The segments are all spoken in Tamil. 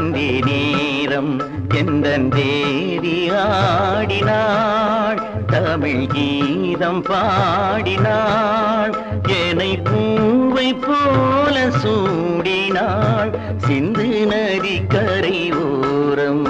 அந்தி நேரம் எந்தன் தேவி ஆடினாள் தமிழ் கீதம் பாடினாள் என்னை பூவை போல சூடினாள் சிந்து நதி கரை ஓரம்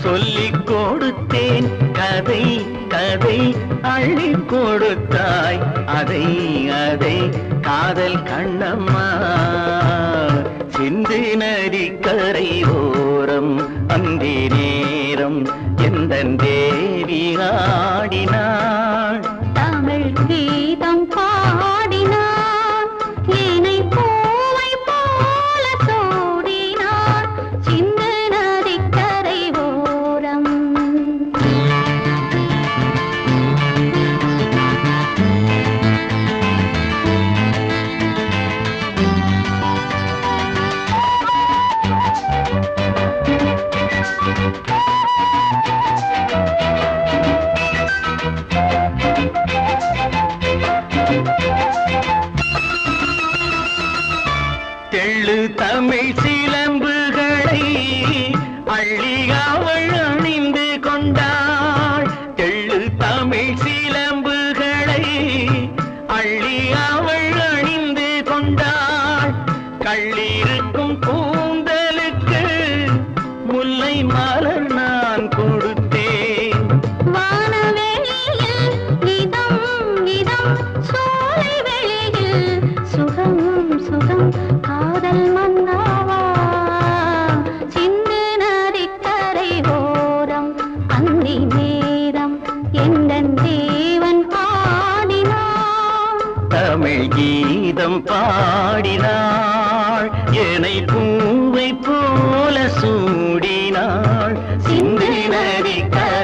சொல்லிக் கொடுத்தேன் கதை கதை அள்ளி கொடுத்தாய் அதை அதை காதல் கண்ணம்மா சிந்து நதி கரை ஓரம் அந்தி நேரம் எந்தன் தேவி ஆடினாள் தமிழ் கீதம் பாடினாள் என்னை பூவை போல சூடினாள் சிந்து நதி கரை ஓரம் தெள்ளு தமிழ் சிலம்புகளை அள்ளி அவள் அணிந்து கொண்டாள் தெள்ளு தமிழ் சிலம்புகளை அள்ளி அவள் அணிந்து கொண்டாள் கள்ளிருக்கும் கூந்தலுக்கு முல்லை மலர் நான் கொடுத்தேன் வானவெளியில் இதம் இதம் சோலை வெளியில் சுகம் சுகம் காதல் மன்னாவா சிந்து நதி கரை ஓரம் அந்தி நேரம் எந்தன் தேவன் ஆடினான் தமிழ் கீதம் பாடினாள் என்னை பூவை போல சூடினாள் சிந்து நதி கரை